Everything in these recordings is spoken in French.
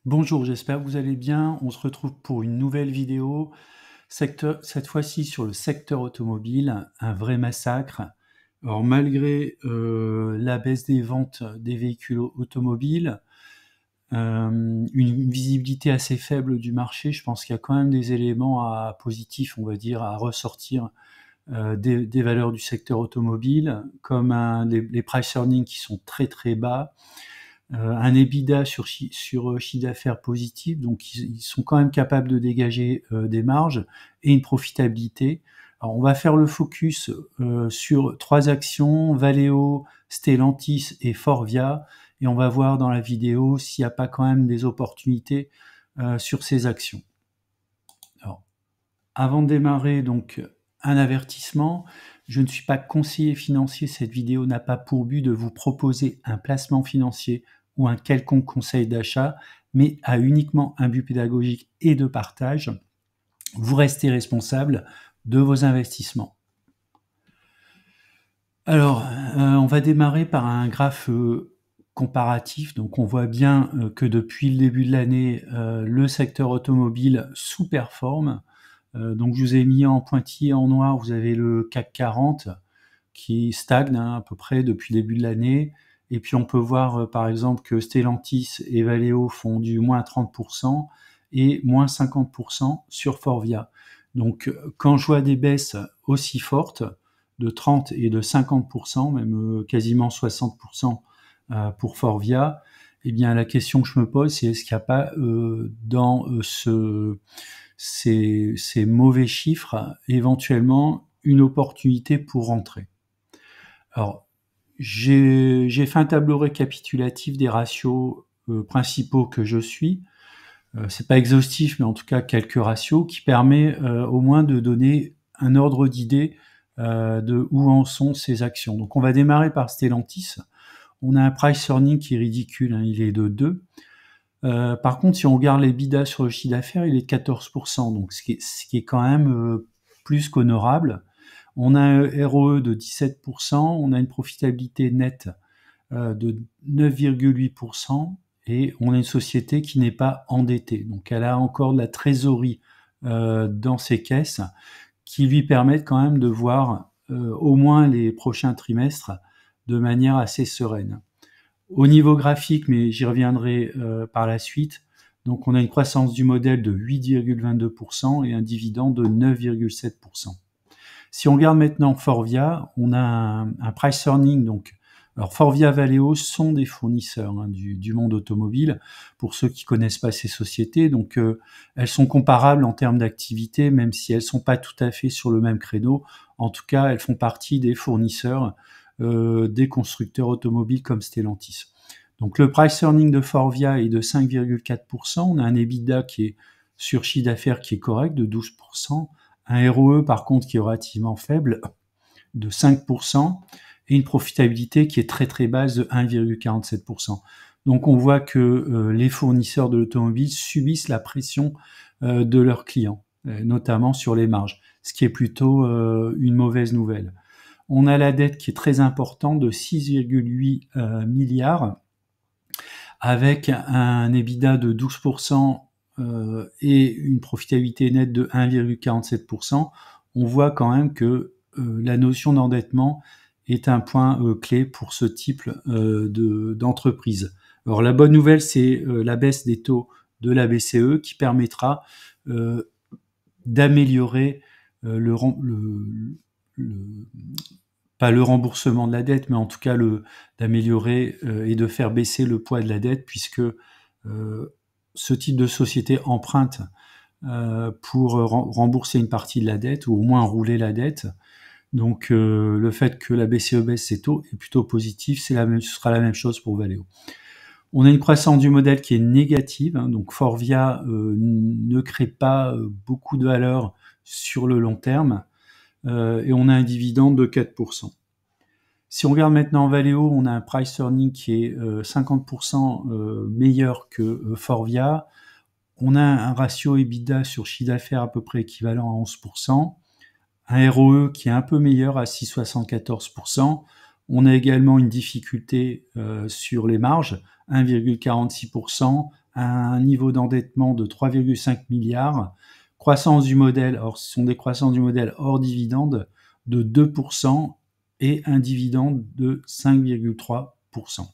Bonjour, j'espère que vous allez bien. On se retrouve pour une nouvelle vidéo, cette fois-ci sur le secteur automobile, un vrai massacre. Alors malgré la baisse des ventes des véhicules automobiles, une visibilité assez faible du marché, je pense qu'il y a quand même des éléments positifs, on va dire, à ressortir des valeurs du secteur automobile, comme les price earnings qui sont très très bas, un EBITDA sur chiffre d'affaires positif, donc ils sont quand même capables de dégager des marges et une profitabilité. Alors on va faire le focus sur 3 actions, Valeo, Stellantis et Forvia, et on va voir dans la vidéo s'il n'y a pas quand même des opportunités sur ces actions. Alors, avant de démarrer, donc un avertissement, je ne suis pas conseiller financier, cette vidéo n'a pas pour but de vous proposer un placement financier ou un quelconque conseil d'achat, mais a uniquement un but pédagogique et de partage. Vous restez responsable de vos investissements. Alors, on va démarrer par un graphe comparatif. Donc on voit bien que depuis le début de l'année, le secteur automobile sous-performe. Donc je vous ai mis en pointillé en noir, vous avez le CAC 40 qui stagne à peu près depuis le début de l'année. Et puis on peut voir par exemple que Stellantis et Valeo font du moins 30% et moins 50% sur Forvia. Donc quand je vois des baisses aussi fortes, de 30 et de 50%, même quasiment 60% pour Forvia, eh bien la question que je me pose, c'est est-ce qu'il n'y a pas dans ces mauvais chiffres éventuellement une opportunité pour rentrer. Alors, j'ai fait un tableau récapitulatif des ratios principaux que je suis. C'est pas exhaustif, mais en tout cas quelques ratios qui permet au moins de donner un ordre d'idée de où en sont ces actions. Donc on va démarrer par Stellantis. On a un price earning qui est ridicule, hein, il est de 2. Par contre, si on regarde les bidas sur le chiffre d'affaires, il est de 14%, donc ce qui est quand même plus qu'honorable. On a un ROE de 17%, on a une profitabilité nette de 9,8%, et on a une société qui n'est pas endettée. Donc elle a encore de la trésorerie dans ses caisses qui lui permettent quand même de voir au moins les prochains trimestres de manière assez sereine. Au niveau graphique, mais j'y reviendrai par la suite, donc on a une croissance du modèle de 8,22% et un dividende de 9,7%. Si on regarde maintenant Forvia, on a un price earning. Donc, alors Forvia, Valeo sont des fournisseurs du monde automobile, pour ceux qui connaissent pas ces sociétés. Donc, elles sont comparables en termes d'activité, même si elles sont pas tout à fait sur le même créneau. En tout cas, elles font partie des fournisseurs des constructeurs automobiles comme Stellantis. Donc, le price earning de Forvia est de 5,4%. On a un EBITDA qui est sur chiffre d'affaires qui est correct, de 12%. Un ROE, par contre, qui est relativement faible, de 5%, et une profitabilité qui est très très basse de 1,47%. Donc on voit que les fournisseurs de l'automobile subissent la pression de leurs clients, notamment sur les marges, ce qui est plutôt une mauvaise nouvelle. On a la dette qui est très importante de 6,8 milliards, avec un EBITDA de 12%, et une profitabilité nette de 1,47%, on voit quand même que la notion d'endettement est un point clé pour ce type d'entreprise. Alors la bonne nouvelle, c'est la baisse des taux de la BCE qui permettra d'améliorer pas le remboursement de la dette, mais en tout cas d'améliorer et de faire baisser le poids de la dette, puisque ce type de société emprunte pour rembourser une partie de la dette, ou au moins rouler la dette. Donc le fait que la BCE baisse ses taux est plutôt positif, ce sera la même chose pour Valeo. On a une croissance du modèle qui est négative, hein, donc Forvia ne crée pas beaucoup de valeur sur le long terme, et on a un dividende de 4%. Si on regarde maintenant Valeo, on a un price earning qui est 50% meilleur que Forvia. On a un ratio EBITDA sur chiffre d'affaires à peu près équivalent à 11%. Un ROE qui est un peu meilleur à 6,74%. On a également une difficulté sur les marges, 1,46%, un niveau d'endettement de 3,5 milliards, croissance du modèle, alors ce sont des croissances du modèle hors dividende de 2% et un dividende de 5,3%.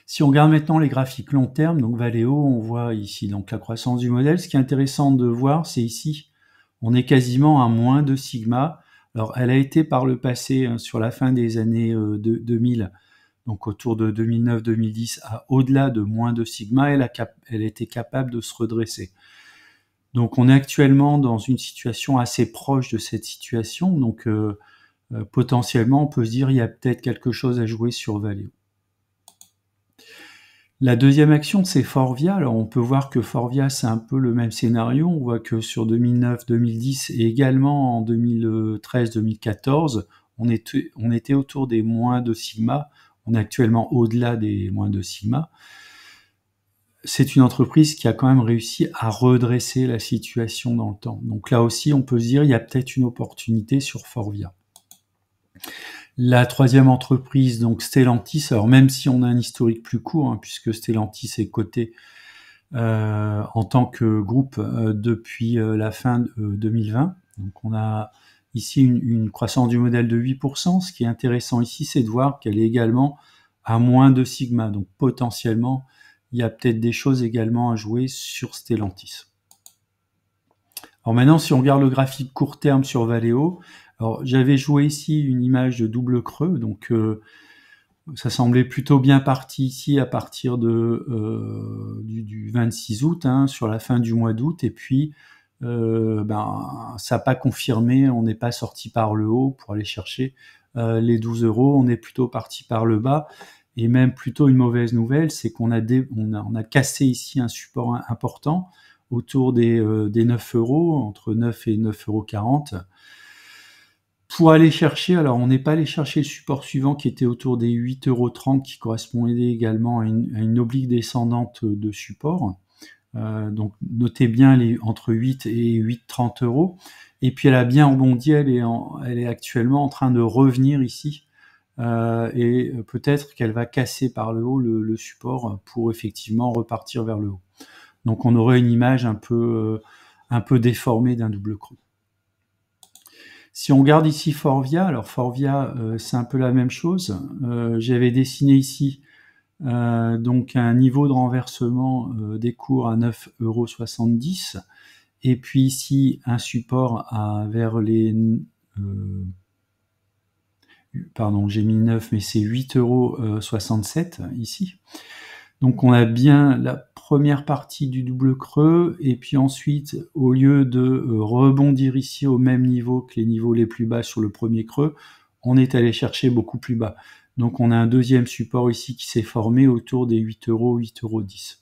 Si on regarde maintenant les graphiques long terme, donc Valeo, on voit ici donc la croissance du modèle. Ce qui est intéressant de voir, c'est ici, on est quasiment à moins de sigma. Alors, elle a été par le passé, sur la fin des années 2000, donc autour de 2009-2010, à au-delà de moins de sigma, elle était capable de se redresser. Donc, on est actuellement dans une situation assez proche de cette situation. Donc, potentiellement, on peut se dire il y a peut-être quelque chose à jouer sur Valeo. La deuxième action, c'est Forvia. Alors, on peut voir que Forvia, c'est un peu le même scénario. On voit que sur 2009-2010 et également en 2013-2014, on était autour des moins de sigma. On est actuellement au-delà des moins de sigma. C'est une entreprise qui a quand même réussi à redresser la situation dans le temps. Donc là aussi, on peut se dire, il y a peut-être une opportunité sur Forvia. La troisième entreprise, donc Stellantis, alors même si on a un historique plus court, puisque Stellantis est coté en tant que groupe depuis la fin de 2020. Donc on a ici une croissance du modèle de 8%. Ce qui est intéressant ici, c'est de voir qu'elle est également à moins de sigma. Donc potentiellement, il y a peut-être des choses également à jouer sur Stellantis. Alors maintenant, si on regarde le graphique court terme sur Valeo, alors j'avais joué ici une image de double creux, donc ça semblait plutôt bien parti ici à partir du 26 août, sur la fin du mois d'août, et puis ça n'a pas confirmé, on n'est pas sorti par le haut pour aller chercher les 12 €, on est plutôt parti par le bas, et même plutôt une mauvaise nouvelle, c'est qu'on a cassé ici un support important autour des 9 €, entre 9 et 9,40 €. Pour aller chercher, alors on n'est pas allé chercher le support suivant qui était autour des 8,30 €, qui correspondait également à une oblique descendante de support. Donc notez bien entre 8 et 8,30 €. Et puis elle a bien rebondi, elle est actuellement en train de revenir ici. Et peut-être qu'elle va casser par le haut le support pour effectivement repartir vers le haut. Donc on aurait une image un peu déformée d'un double creux. Si on regarde ici Forvia, alors Forvia, c'est un peu la même chose. J'avais dessiné ici donc un niveau de renversement des cours à 9,70 €, et puis ici un support vers les pardon, j'ai mis 9, mais c'est 8,67 € ici. Donc on a bien la première partie du double creux, et puis ensuite, au lieu de rebondir ici au même niveau que les niveaux les plus bas sur le premier creux, on est allé chercher beaucoup plus bas. Donc on a un deuxième support ici qui s'est formé autour des 8 €, 8,10 €.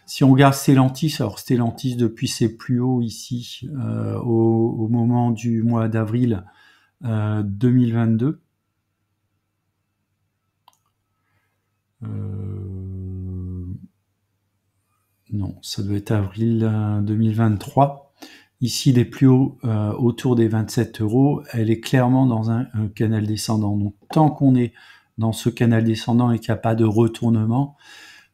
Si on regarde Stellantis, alors Stellantis depuis ses plus hauts ici au moment du mois d'avril 2022, non, ça doit être avril 2023. Ici, les plus hauts autour des 27 €, elle est clairement dans un canal descendant. Donc, tant qu'on est dans ce canal descendant et qu'il n'y a pas de retournement,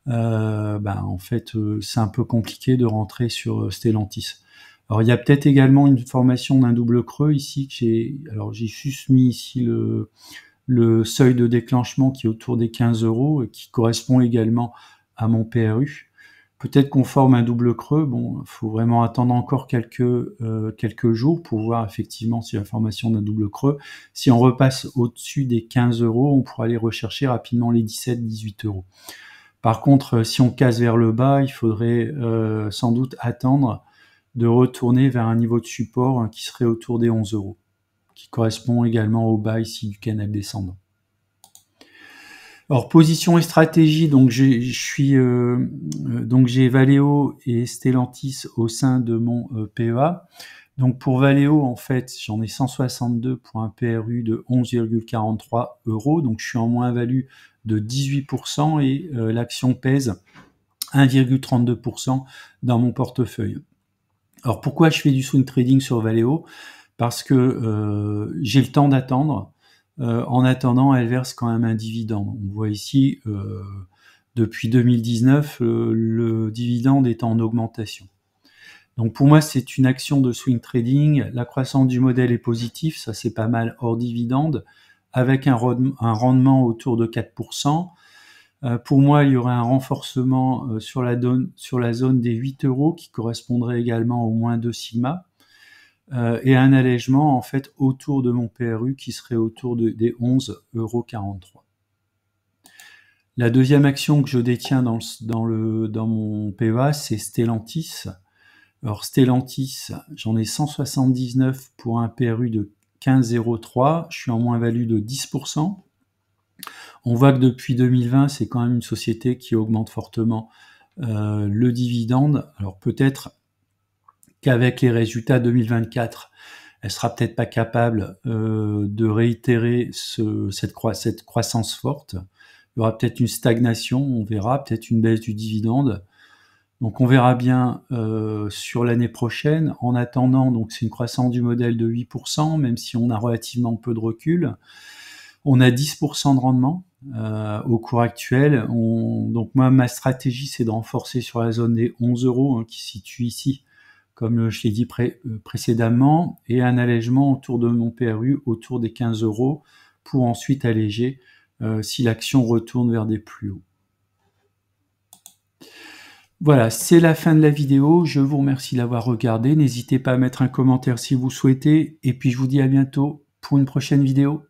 en fait, c'est un peu compliqué de rentrer sur Stellantis. Alors, il y a peut-être également une formation d'un double creux ici. J'ai juste mis ici le seuil de déclenchement qui est autour des 15 € et qui correspond également à mon PRU. Peut-être qu'on forme un double creux. Bon, il faut vraiment attendre encore quelques jours pour voir effectivement si la formation d'un double creux. Si on repasse au-dessus des 15 €, on pourra aller rechercher rapidement les 17-18 €. Par contre, si on casse vers le bas, il faudrait sans doute attendre de retourner vers un niveau de support qui serait autour des 11 €, qui correspond également au bas ici du canal descendant. Alors position et stratégie, donc j'ai Valeo et Stellantis au sein de mon PEA. Donc pour Valeo, en fait, j'en ai 162 pour un PRU de 11,43 €, donc je suis en moins-value de 18% et l'action pèse 1,32% dans mon portefeuille. Alors pourquoi je fais du swing trading sur Valeo? Parce que j'ai le temps d'attendre. En attendant, elle verse quand même un dividende. On voit ici Depuis 2019, le dividende est en augmentation. Donc pour moi, c'est une action de swing trading. La croissance du modèle est positive, ça c'est pas mal hors dividende, avec un rendement autour de 4%. Pour moi, il y aurait un renforcement sur la zone des 8 € qui correspondrait également au moins 2 sigma. Et un allègement en fait autour de mon PRU qui serait autour des 11,43 €. La deuxième action que je détiens dans mon PEA, c'est Stellantis. Alors Stellantis, j'en ai 179 pour un PRU de 15,03, je suis en moins-value de 10%. On voit que depuis 2020, c'est quand même une société qui augmente fortement le dividende. Alors peut-être qu'avec les résultats 2024, elle sera peut-être pas capable de réitérer cette croissance forte. Il y aura peut-être une stagnation, on verra, peut-être une baisse du dividende. Donc on verra bien sur l'année prochaine. En attendant, donc c'est une croissance du modèle de 8%, même si on a relativement peu de recul. On a 10% de rendement au cours actuel. Donc moi, ma stratégie, c'est de renforcer sur la zone des 11 € qui se situe ici, comme je l'ai dit précédemment, et un allègement autour de mon PRU, autour des 15 € pour ensuite alléger si l'action retourne vers des plus hauts. Voilà, c'est la fin de la vidéo. Je vous remercie d'avoir regardé. N'hésitez pas à mettre un commentaire si vous souhaitez. Et puis je vous dis à bientôt pour une prochaine vidéo.